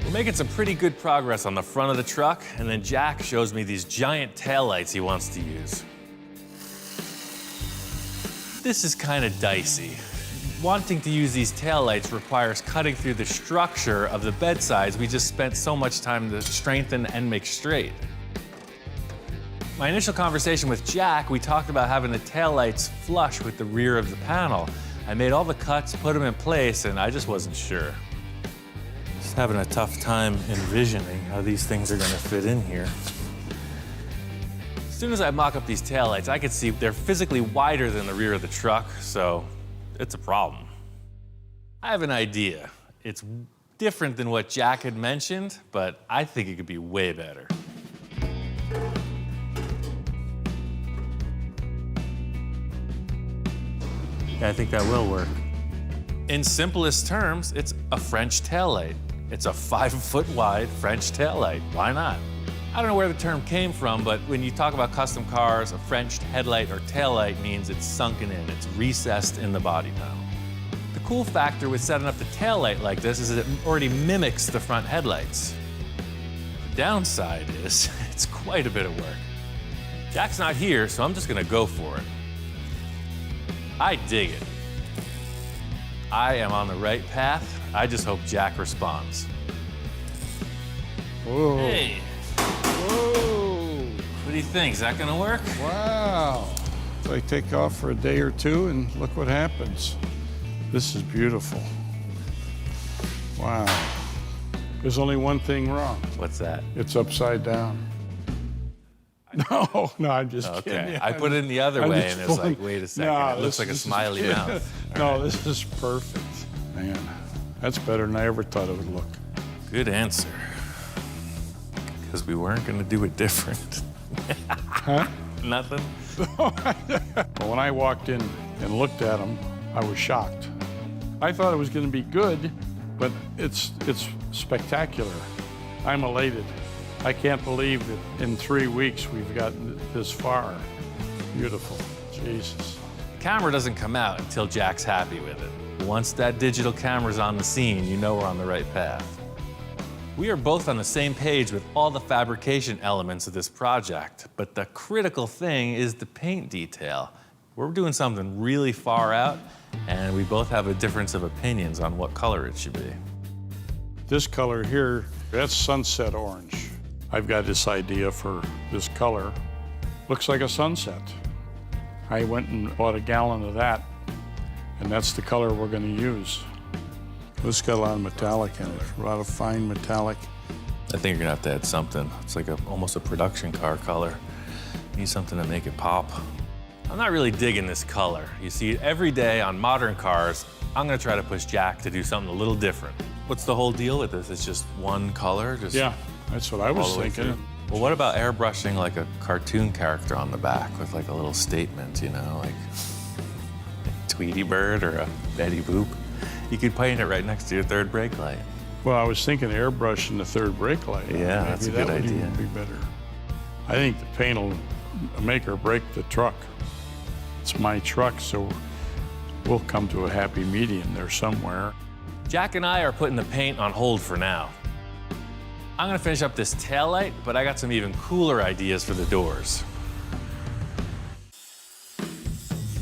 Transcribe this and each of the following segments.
We're making some pretty good progress on the front of the truck, and then Jack shows me these giant taillights he wants to use. This is kind of dicey. Wanting to use these taillights requires cutting through the structure of the bedsides we just spent so much time to strengthen and make straight. My initial conversation with Jack, we talked about having the taillights flush with the rear of the panel. I made all the cuts, put them in place, and I just wasn't sure. Just having a tough time envisioning how these things are gonna fit in here. As soon as I mock up these taillights, I could see they're physically wider than the rear of the truck, so it's a problem. I have an idea. It's different than what Jack had mentioned, but I think it could be way better. Yeah, I think that will work. In simplest terms, it's a French taillight. It's a 5-foot wide French taillight. Why not? I don't know where the term came from, but when you talk about custom cars, a French headlight or taillight means it's sunken in, it's recessed in the body panel. The cool factor with setting up the taillight like this is that it already mimics the front headlights. The downside is it's quite a bit of work. Jack's not here, so I'm just gonna go for it. I dig it. I am on the right path. I just hope Jack responds. Whoa. Hey. Whoa. What do you think? Is that gonna work? Wow. So I take off for a day or two and look what happens. This is beautiful. Wow. There's only one thing wrong. What's that? It's upside down. No, I'm just kidding. Okay. Yeah, I put it in the other I'm way just and it was fooling. like, wait a second. No, it looks like a this is smiley good. mouth. No, this is perfect. Man, that's better than I ever thought it would look. Good answer. Because we weren't gonna do it different. Huh? Nothing? Well, when I walked in and looked at them, I was shocked. I thought it was going to be good, but it's spectacular. I'm elated. I can't believe that in 3 weeks we've gotten this far. Beautiful. Jesus. The camera doesn't come out until Jack's happy with it. Once that digital camera's on the scene, you know we're on the right path. We are both on the same page with all the fabrication elements of this project, but the critical thing is the paint detail. We're doing something really far out, and we both have a difference of opinions on what color it should be. This color here, that's sunset orange. I've got this idea for this color. Looks like a sunset. I went and bought a gallon of that, and that's the color we're going to use. This got a lot of metallic in it, a lot of fine metallic. I think you're gonna have to add something. It's like almost a production car color. Need something to make it pop. I'm not really digging this color. You see it every day on modern cars. I'm gonna try to push Jack to do something a little different. What's the whole deal with this? It's just one color? Just Yeah, that's what I was thinking. Well, what about airbrushing like a cartoon character on the back with like a little statement, you know, like Tweety Bird or a Betty Boop? You could paint it right next to your third brake light. Well, I was thinking airbrushing the third brake light. Yeah, that's a good Maybe that idea. would even be better. I think the paint will make or break the truck. It's my truck, so we'll come to a happy medium there somewhere. Jack and I are putting the paint on hold for now. I'm gonna finish up this taillight, but I got some even cooler ideas for the doors.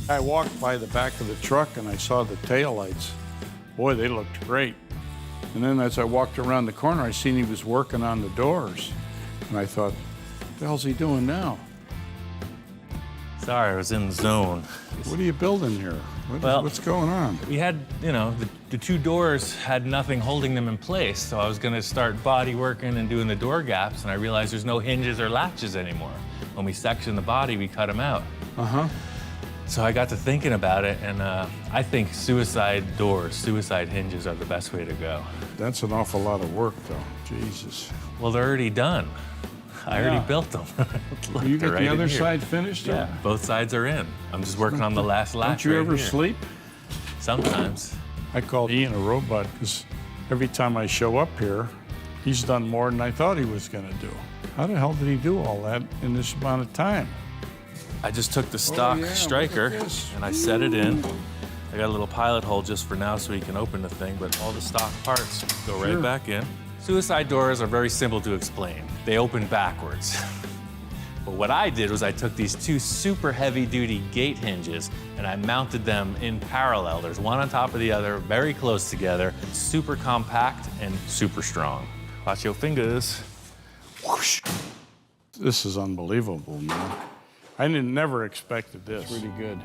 I walked by the back of the truck and I saw the taillights. Boy, they looked great. And then as I walked around the corner, I seen he was working on the doors. And I thought, what the hell's he doing now? Sorry, I was in the zone. What are you building here? What's going on? We had, you know, the two doors had nothing holding them in place, so I was gonna start body working and doing the door gaps, and I realized there's no hinges or latches anymore. When we section the body, we cut them out. Uh-huh. So I got to thinking about it, and I think suicide doors, suicide hinges are the best way to go. That's an awful lot of work, though. Jesus. Well, they're already done. I already built them. Look, You they're get right the in other here. side finished? Yeah, both sides are in. I'm just working on the last latch. Don't you right ever here. sleep? Sometimes. I called Ian a robot because every time I show up here, he's done more than I thought he was going to do. How the hell did he do all that in this amount of time? I just took the stock yeah, look at striker this. and I set it in. I got a little pilot hole just for now so he can open the thing, but all the stock parts go right Sure. back in. Suicide doors are very simple to explain. They open backwards. But what I did was I took these two super heavy-duty gate hinges and I mounted them in parallel. There's one on top of the other, very close together, super compact and super strong. Watch your fingers. Whoosh. This is unbelievable, man. I never expected this. Really good.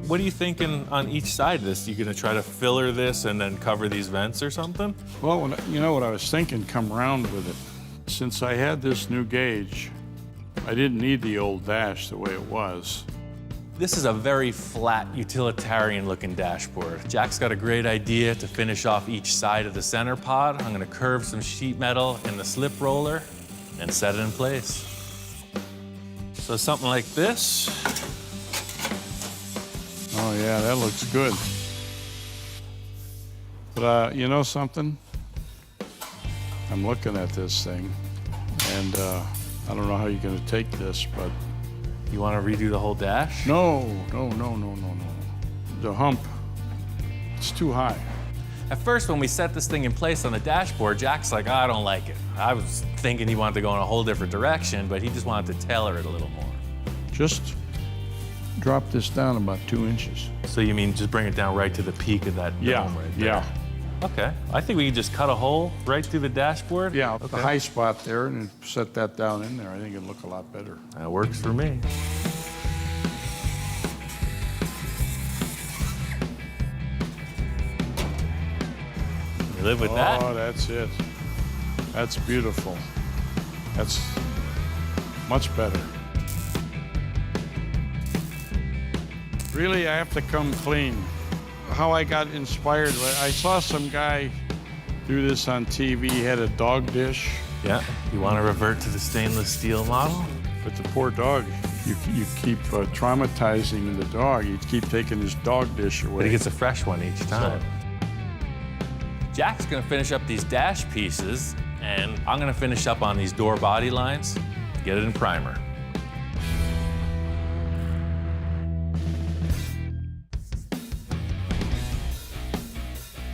What are you thinking on each side of this? You gonna try to filler this and then cover these vents or something? Well, you know what I was thinking, come around with it. Since I had this new gauge, I didn't need the old dash the way it was. This is a very flat, utilitarian-looking dashboard. Jack's got a great idea to finish off each side of the center pod. I'm gonna curve some sheet metal in the slip roller and set it in place. So something like this. Oh yeah, that looks good. But you know something? I'm looking at this thing, and I don't know how you're gonna take this, but... You wanna redo the whole dash? No. The hump, it's too high. At first, when we set this thing in place on the dashboard, Jack's like, I don't like it. I was thinking he wanted to go in a whole different direction, but he just wanted to tailor it a little more. Just drop this down about 2 inches. So you mean just bring it down right to the peak of that dome right there? Yeah. Okay, I think we can just cut a hole right through the dashboard. Yeah, okay. The high spot there, and set that down in there. I think it'd look a lot better. That works for me. You live with that? Oh, that's it. That's beautiful. That's much better. Really, I have to come clean. How I got inspired, I saw some guy do this on TV. He had a dog dish. Yeah, you want to revert to the stainless steel model? But the poor dog, you keep traumatizing the dog. You keep taking his dog dish away. But he gets a fresh one each time. Jack's gonna finish up these dash pieces, and I'm gonna finish up on these door body lines, get it in primer.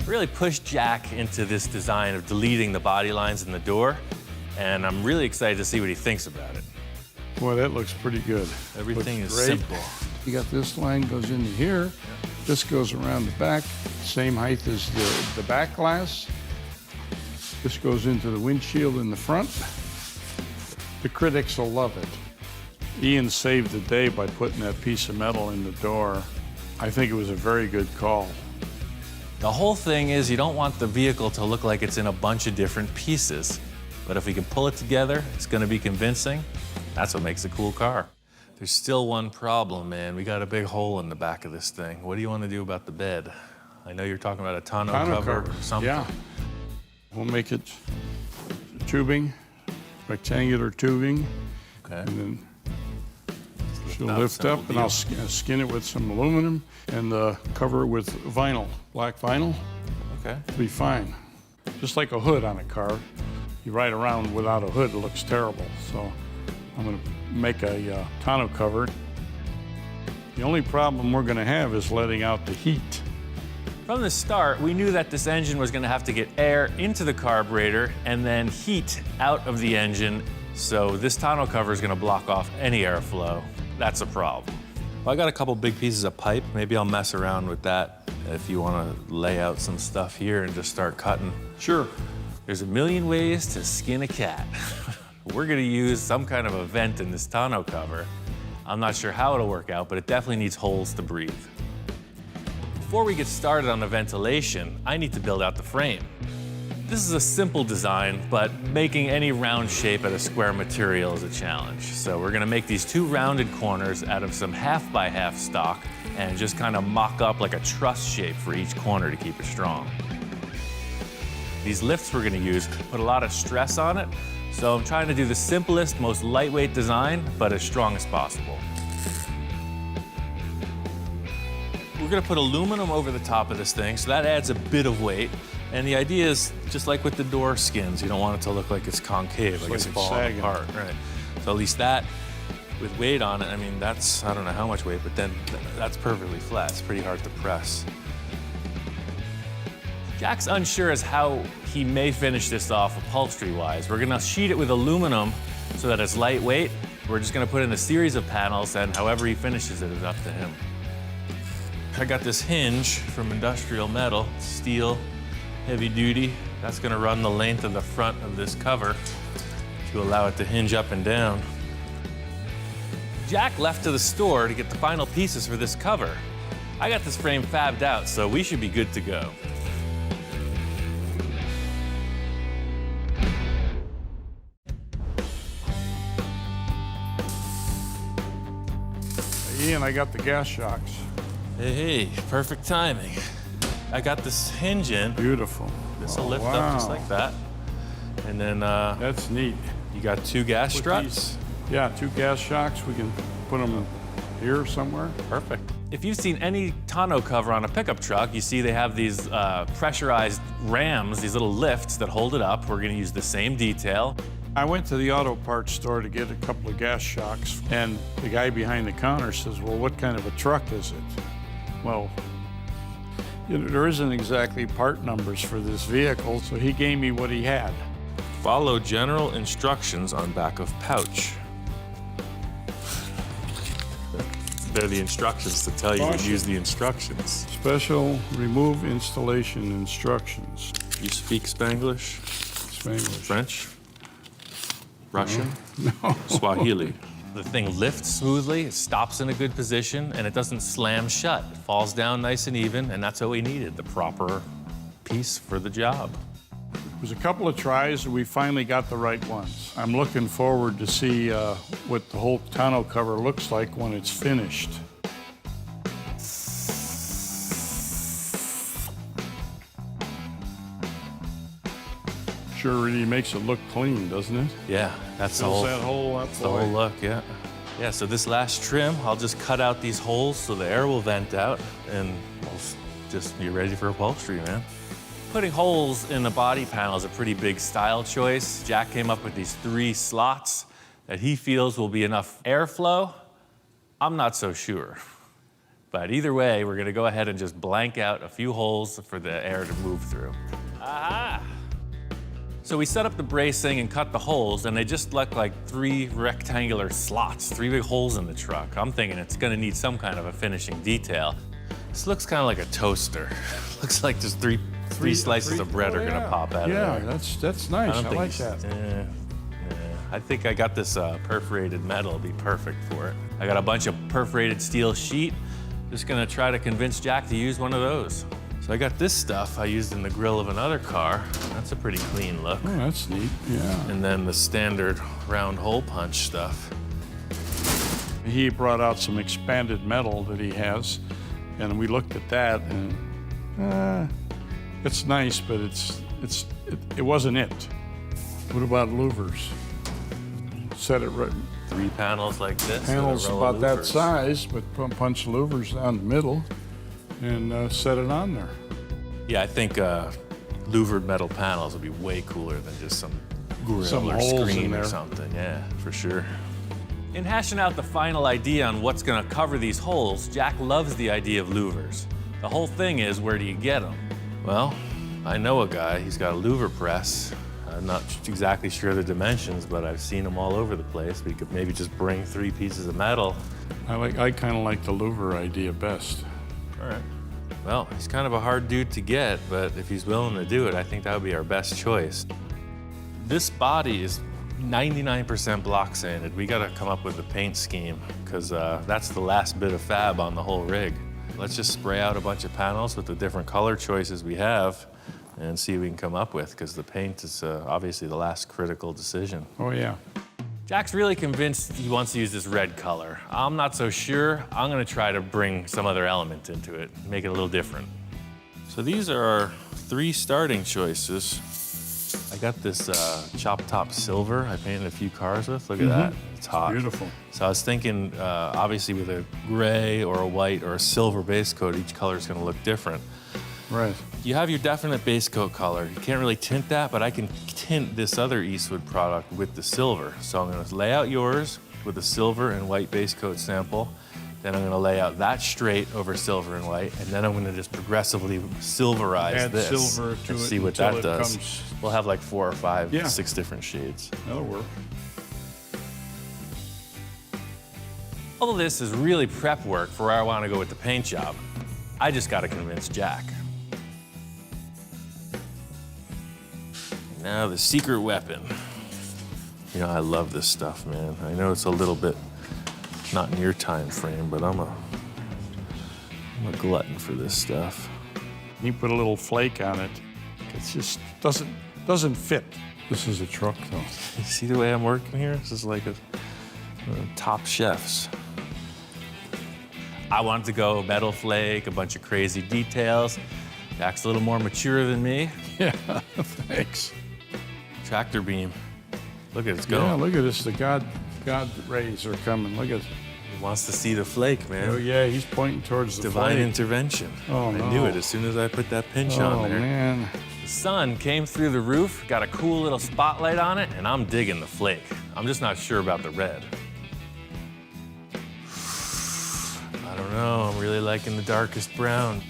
Really pushed Jack into this design of deleting the body lines in the door, and I'm really excited to see what he thinks about it. Boy, that looks pretty good. Everything looks is great. simple. You got this line goes into here. Yeah. This goes around the back, same height as the back glass. This goes into the windshield in the front. The critics will love it. Ian saved the day by putting that piece of metal in the door. I think it was a very good call. The whole thing is you don't want the vehicle to look like it's in a bunch of different pieces. But if we can pull it together, it's gonna be convincing. That's what makes a cool car. There's still one problem, man. We got a big hole in the back of this thing. What do you want to do about the bed? I know you're talking about a tonneau cover or something. Yeah. We'll make it tubing, rectangular tubing. Okay. And then she'll lift up, and I'll skin it with some aluminum and cover it with vinyl, black vinyl. Okay. It'll be fine. Just like a hood on a car. You ride around without a hood, it looks terrible. So I'm gonna make a tonneau cover. The only problem we're gonna have is letting out the heat. From the start, we knew that this engine was gonna have to get air into the carburetor and then heat out of the engine. So this tonneau cover is gonna block off any airflow. That's a problem. Well, I got a couple big pieces of pipe. Maybe I'll mess around with that if you wanna lay out some stuff here and just start cutting. Sure. There's a million ways to skin a cat. We're gonna use some kind of a vent in this tonneau cover. I'm not sure how it'll work out, but it definitely needs holes to breathe. Before we get started on the ventilation, I need to build out the frame. This is a simple design, but making any round shape out of square material is a challenge. So we're gonna make these two rounded corners out of some 1/2x1/2 stock and just kind of mock up like a truss shape for each corner to keep it strong. These lifts we're gonna use put a lot of stress on it, so I'm trying to do the simplest, most lightweight design, but as strong as possible. We're gonna put aluminum over the top of this thing, so that adds a bit of weight. And the idea is, just like with the door skins, you don't want it to look like it's concave, like it's falling sagging apart, right? So at least that, with weight on it, I mean, I don't know how much weight, but then that's perfectly flat. It's pretty hard to press. Jack's unsure as how he may finish this off upholstery-wise. We're gonna sheet it with aluminum so that it's lightweight. We're just gonna put in a series of panels, and however he finishes it is up to him. I got this hinge from industrial metal, steel, heavy duty. That's gonna run the length of the front of this cover to allow it to hinge up and down. Jack left to the store to get the final pieces for this cover. I got this frame fabbed out, so we should be good to go. Ian, I got the gas shocks. Hey, perfect timing. I got this hinge in. Beautiful. This will lift up just like that. And then That's neat. you got 2 gas Put struts. Yeah, 2 gas shocks. We can put them here somewhere. Perfect. If you've seen any tonneau cover on a pickup truck, you see they have these pressurized rams, these little lifts that hold it up. We're gonna use the same detail. I went to the auto parts store to get a couple of gas shocks, and the guy behind the counter says, well, what kind of a truck is it? Well, there isn't exactly part numbers for this vehicle, so he gave me what he had. Follow general instructions on back of pouch. They're the instructions to tell you to use the instructions. Special remove installation instructions. You speak Spanglish? Spanglish. French? Russian? No. Swahili. The thing lifts smoothly, it stops in a good position, and it doesn't slam shut. It falls down nice and even, and that's what we needed, the proper piece for the job. It was a couple of tries, and we finally got the right ones. I'm looking forward to see what the whole tonneau cover looks like when it's finished. Sure really makes it look clean, doesn't it? Yeah, that's the Fills whole, that hole up. that's the whole look, yeah. Yeah, so this last trim, I'll just cut out these holes so the air will vent out, and we'll just be ready for upholstery, man. Putting holes in the body panel is a pretty big style choice. Jack came up with these 3 slots that he feels will be enough airflow. I'm not so sure. But either way, we're gonna go ahead and just blank out a few holes for the air to move through. Aha! So we set up the bracing and cut the holes, and they just look like 3 rectangular slots, 3 big holes in the truck. I'm thinking it's gonna need some kind of a finishing detail. This looks kind of like a toaster. Looks like just three slices of bread are gonna pop out of there. Yeah, that's nice. I like that. I think I got this perforated metal to be perfect for it. I got a bunch of perforated steel sheet. Just gonna try to convince Jack to use one of those. So I got this stuff I used in the grill of another car. That's a pretty clean look. Oh, that's neat, yeah. And then the standard round hole punch stuff. He brought out some expanded metal that he has, and we looked at that, and it's nice, but it wasn't it. What about louvers? Set it right. 3 panels like this. Panels and a row of about that louvers. size, but punch louvers down the middle and set it on there. Yeah, I think louvered metal panels would be way cooler than just some grill Some or holes in screen or there. something. Yeah, for sure. In hashing out the final idea on what's gonna cover these holes, Jack loves the idea of louvers. The whole thing is, where do you get them? Well, I know a guy, he's got a louver press. I'm not exactly sure the dimensions, but I've seen them all over the place. We could maybe just bring 3 pieces of metal. I kind of like the louver idea best. All right. Well, he's kind of a hard dude to get, but if he's willing to do it, I think that would be our best choice. This body is 99% block sanded. We gotta come up with a paint scheme, because that's the last bit of fab on the whole rig. Let's just spray out a bunch of panels with the different color choices we have and see what we can come up with, because the paint is obviously the last critical decision. Oh, yeah. Jack's really convinced he wants to use this red color. I'm not so sure. I'm gonna try to bring some other element into it, make it a little different. So these are our 3 starting choices. I got this chop top silver I painted a few cars with. Look at that, it's hot. Beautiful. So I was thinking, obviously with a gray or a white or a silver base coat, each color is gonna look different. Right. You have your definite base coat color. You can't really tint that, but I can tint this other Eastwood product with the silver. So I'm gonna lay out yours with a silver and white base coat sample. Then I'm gonna lay out that straight over silver and white, and then I'm gonna just progressively silverize Add this silver to and it see what until that it does. comes- We'll have like 4 or 5, Yeah. 6 different shades. That'll work. All of this is really prep work for where I wanna go with the paint job. I just gotta convince Jack. Now the secret weapon. You know, I love this stuff, man. I know it's a little bit not in your time frame, but I'm a glutton for this stuff. You put a little flake on it. It just doesn't fit. This is a truck, though. You see the way I'm working here? This is like a top chefs. I wanted to go metal flake, a bunch of crazy details. Jack's a little more mature than me. Yeah, thanks. Tractor beam. Look at it's going. Yeah, look at this. The God rays are coming. Look at. He wants to see the flake, man. Oh yeah, he's pointing towards the Divine flake. intervention. Oh, I no. knew it as soon as I put that pinch Oh on there. man. The sun came through the roof, got a cool little spotlight on it, and I'm digging the flake. I'm just not sure about the red. I don't know, I'm really liking the darkest brown.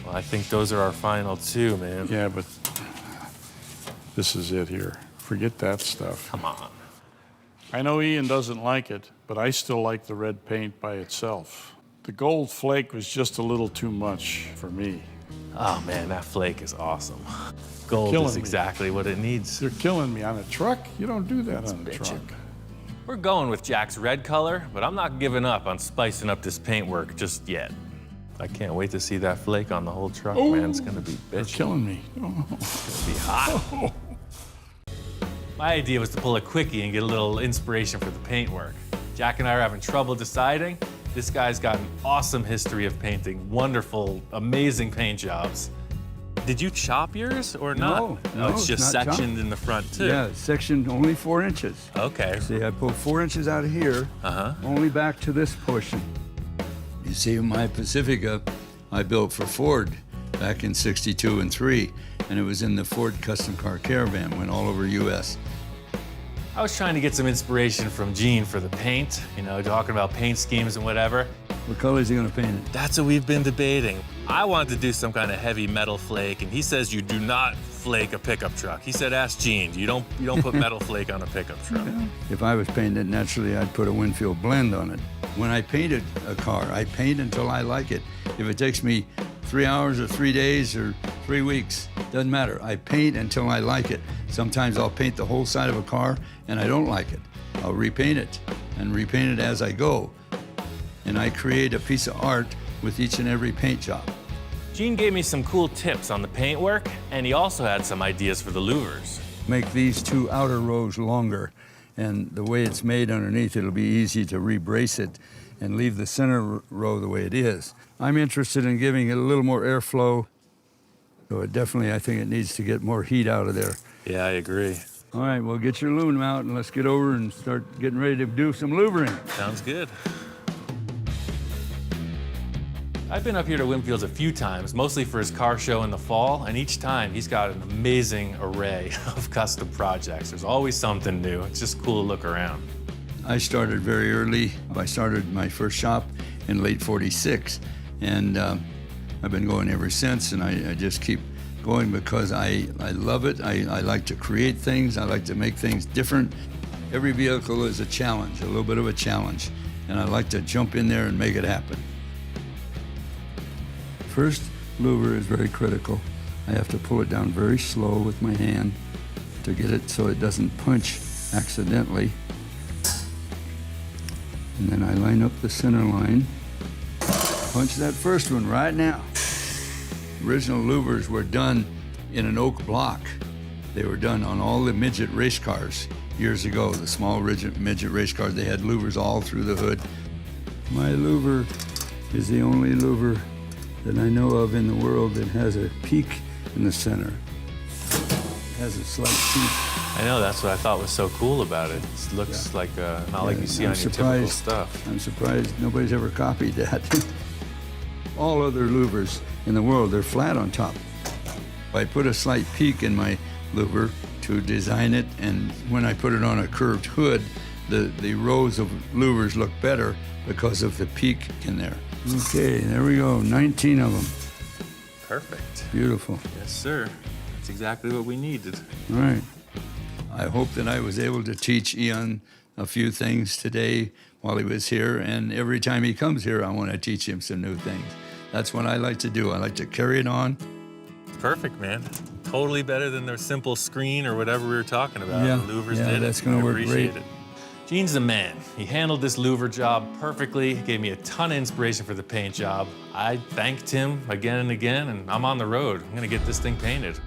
Well, I think those are our final 2, man. Yeah, but this is it here. Forget that stuff. Come on. I know Ian doesn't like it, but I still like the red paint by itself. The gold flake was just a little too much for me. Oh man, that flake is awesome. Gold Killing is me. exactly what it needs. They're killing me on a truck. You don't do that on a bitchin'. truck. We're going with Jack's red color, but I'm not giving up on spicing up this paintwork just yet. I can't wait to see that flake on the whole truck, man. It's gonna be They're bitchin'. killing me. Oh. It's gonna be hot. My idea was to pull a quickie and get a little inspiration for the paintwork. Jack and I are having trouble deciding. This guy's got an awesome history of painting, wonderful, amazing paint jobs. Did you chop yours or not? No, It's just not chopped. sectioned in the front too. Yeah, sectioned only 4 inches. Okay. See, I pulled 4 inches out of here, only back to this portion. You see, my Pacifica, I built for Ford back in '62 and '3, and it was in the Ford Custom Car Caravan, went all over U.S. I was trying to get some inspiration from Gene for the paint, you know, talking about paint schemes and whatever. What color is he gonna paint it? That's what we've been debating. I wanted to do some kind of heavy metal flake, and he says you do not flake a pickup truck. He said, ask Gene, you don't put metal flake on a pickup truck. If I was painting it naturally, I'd put a Winfield blend on it. When I painted a car, I paint until I like it. If it takes me 3 hours or 3 days or 3 weeks, doesn't matter. I paint until I like it. Sometimes I'll paint the whole side of a car and I don't like it. I'll repaint it and repaint it as I go. And I create a piece of art with each and every paint job. Gene gave me some cool tips on the paintwork, and he also had some ideas for the louvers. Make these 2 outer rows longer, and the way it's made underneath, it'll be easy to rebrace it and leave the center row the way it is. I'm interested in giving it a little more airflow, so it definitely, I think it needs to get more heat out of there. Yeah, I agree. All right, well, get your loom out and let's get over and start getting ready to do some louvering. Sounds good. I've been up here to Winfield's a few times, mostly for his car show in the fall, and each time he's got an amazing array of custom projects. There's always something new. It's just cool to look around. I started very early. I started my first shop in late '46, and I've been going ever since, and I just keep going because I love it. I like to create things. I like to make things different. Every vehicle is a challenge, a little bit of a challenge, and I like to jump in there and make it happen. First louver is very critical. I have to pull it down very slow with my hand to get it so it doesn't punch accidentally. And then I line up the center line. Punch that first one right now. Original louvers were done in an oak block. They were done on all the midget race cars years ago. The small midget race cars, they had louvers all through the hood. My louver is the only louver that I know of in the world that has a peak in the center. It has a slight peak. I know, that's what I thought was so cool about it. It looks like not like you see on your typical stuff. I'm surprised nobody's ever copied that. All other louvers in the world, they're flat on top. I put a slight peak in my louver to design it, and when I put it on a curved hood, the rows of louvers look better because of the peak in there. Okay, there we go, 19 of them. Perfect. Beautiful. Yes, sir. That's exactly what we needed. All right. I hope that I was able to teach Ian a few things today while he was here, and every time he comes here, I want to teach him some new things. That's what I like to do. I like to carry it on. Perfect, man. Totally better than their simple screen or whatever we were talking about. Yeah, The louvers yeah, did that's it. gonna I work appreciate great. it. Gene's the man. He handled this louver job perfectly, gave me a ton of inspiration for the paint job. I thanked him again and again, and I'm on the road. I'm gonna get this thing painted.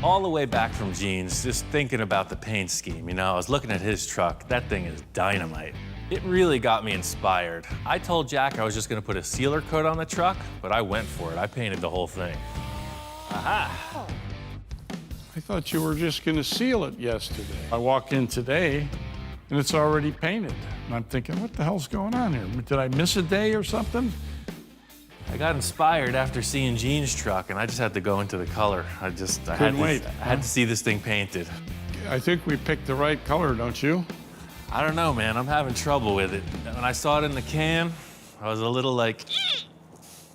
All the way back from Gene's, just thinking about the paint scheme, you know, I was looking at his truck. That thing is dynamite. It really got me inspired. I told Jack I was just gonna put a sealer coat on the truck, but I went for it. I painted the whole thing. Aha! I thought you were just gonna seal it yesterday. I walk in today and it's already painted. And I'm thinking, what the hell's going on here? Did I miss a day or something? I got inspired after seeing Gene's truck, and I just had to go into the color. I Couldn't wait, had to see this thing painted. I think we picked the right color, don't you? I don't know, man. I'm having trouble with it. When I saw it in the can, I was a little like,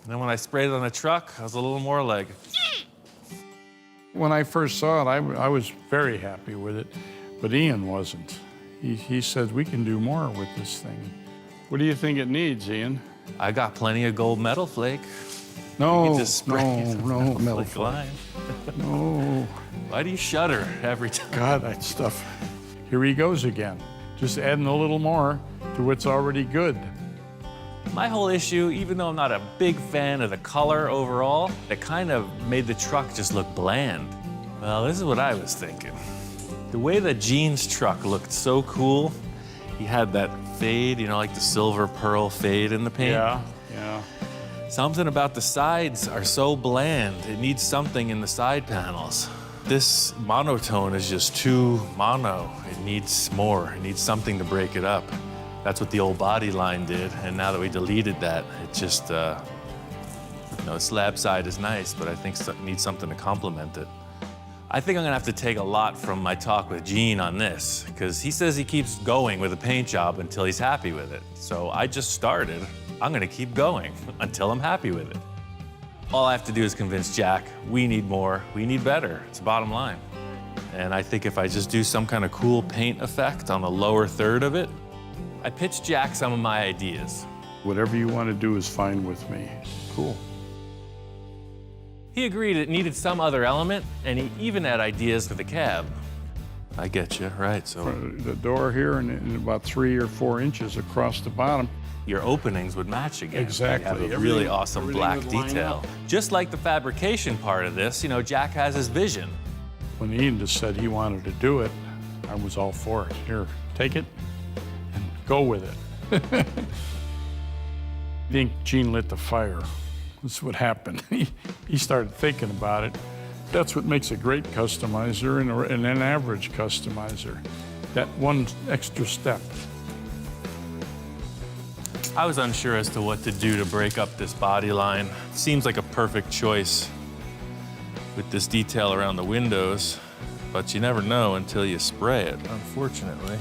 and then when I sprayed it on the truck, I was a little more like. When I first saw it, I was very happy with it, but Ian wasn't. He said, we can do more with this thing. What do you think it needs, Ian? I got plenty of gold metal flake. No, You can just spray some no, metal flake line. No, Why do you shudder every time? God, that stuff. Here he goes again, just adding a little more to what's already good. My whole issue, even though I'm not a big fan of the color overall, it kind of made the truck just look bland. Well, this is what I was thinking. The way that Gene's truck looked so cool, he had that fade, you know, like the silver pearl fade in the paint. Yeah. Something about the sides are so bland. It needs something in the side panels. This monotone is just too mono. It needs more. It needs something to break it up. That's what the old body line did, and now that we deleted that, it just, you know, the slab side is nice, but I think it needs something to complement it. I think I'm gonna have to take a lot from my talk with Gene on this, because he says he keeps going with a paint job until he's happy with it. So I just started. I'm gonna keep going until I'm happy with it. All I have to do is convince Jack, we need more, we need better. It's the bottom line. And I think if I just do some kind of cool paint effect on the lower third of it, I pitched Jack some of my ideas. Whatever you want to do is fine with me. Cool. He agreed it needed some other element, and he even had ideas for the cab. I get you, right, so The door here and about 3 or 4 inches across the bottom. your openings would match again. Exactly. You have a really Everything- awesome everything black would line detail. up. Just like the fabrication part of this, you know, Jack has his vision. When Ian just said he wanted to do it, I was all for it. Here, take it and go with it. I think Gene lit the fire. That's what happened. He started thinking about it. That's what makes a great customizer and an average customizer. That one extra step. I was unsure as to what to do to break up this body line. Seems like a perfect choice with this detail around the windows, but you never know until you spray it, unfortunately.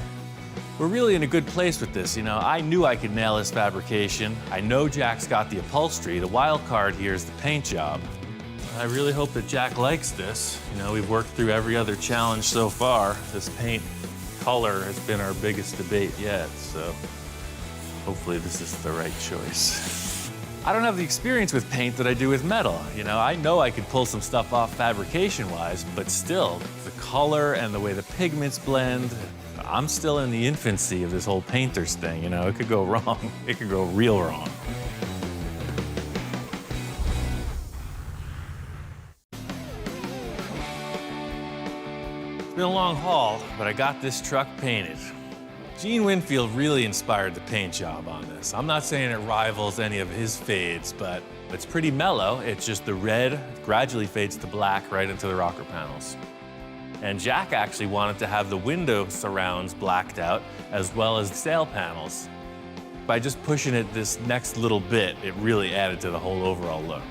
We're really in a good place with this, you know. I knew I could nail this fabrication. I know Jack's got the upholstery. The wild card here is the paint job. I really hope that Jack likes this. You know, we've worked through every other challenge so far. This paint color has been our biggest debate yet, so hopefully this is the right choice. I don't have the experience with paint that I do with metal. You know, I know I could pull some stuff off fabrication-wise, but still, the color and the way the pigments blend, I'm still in the infancy of this whole painter's thing, you know? It could go wrong. It could go real wrong. It's been a long haul, but I got this truck painted. Gene Winfield really inspired the paint job on this. I'm not saying it rivals any of his fades, but it's pretty mellow. It's just the red gradually fades to black right into the rocker panels. And Jack actually wanted to have the window surrounds blacked out as well as the sail panels. By just pushing it this next little bit, it really added to the whole overall look.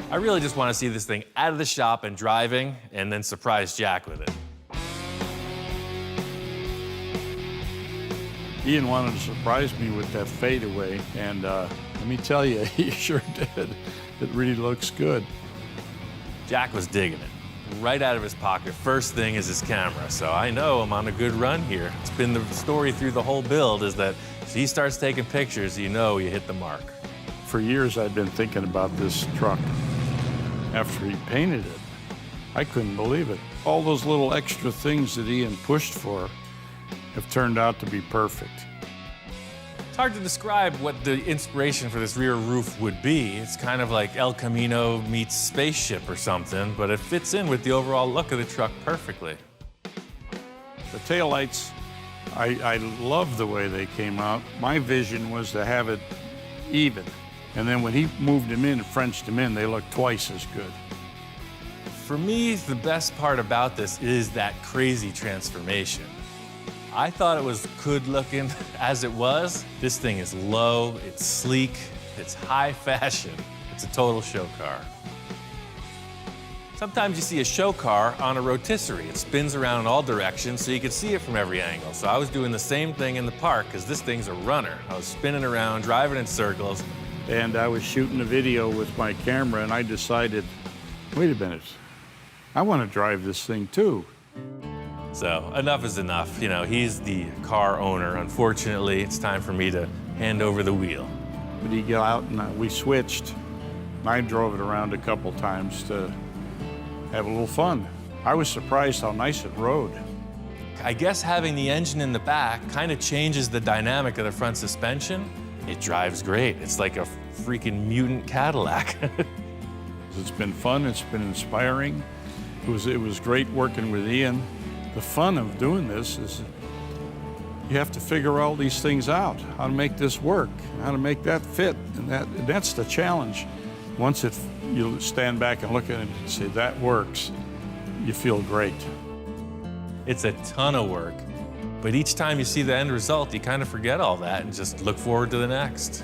I really just want to see this thing out of the shop and driving and then surprise Jack with it. Ian wanted to surprise me with that fadeaway, and let me tell you, he sure did. It really looks good. Jack was digging it. Right out of his pocket, first thing is his camera, so I know I'm on a good run here. It's been the story through the whole build is that if he starts taking pictures, you know you hit the mark. For years, I'd been thinking about this truck. After he painted it, I couldn't believe it. All those little extra things that Ian pushed for have turned out to be perfect. It's hard to describe what the inspiration for this rear roof would be. It's kind of like El Camino meets spaceship or something, but it fits in with the overall look of the truck perfectly. The taillights, I love the way they came out. My vision was to have it even. And then when he moved them in and Frenched them in, they looked twice as good. For me, the best part about this is that crazy transformation. I thought it was good looking as it was. This thing is low, it's sleek, it's high fashion. It's a total show car. Sometimes you see a show car on a rotisserie. It spins around in all directions so you can see it from every angle. So I was doing the same thing in the park because this thing's a runner. I was spinning around, driving in circles. And I was shooting a video with my camera and I decided, wait a minute, I want to drive this thing too. So enough is enough. You know, he's the car owner. Unfortunately, it's time for me to hand over the wheel. But he got out and we switched. I drove it around a couple times to have a little fun. I was surprised how nice it rode. I guess having the engine in the back kind of changes the dynamic of the front suspension. It drives great. It's like a freaking mutant Cadillac. It's been fun, it's been inspiring. It was great working with Ian. The fun of doing this is you have to figure all these things out, how to make this work, how to make that fit, and that's the challenge. Once you stand back and look at it and say, that works, you feel great. It's a ton of work, but each time you see the end result, you kind of forget all that and just look forward to the next.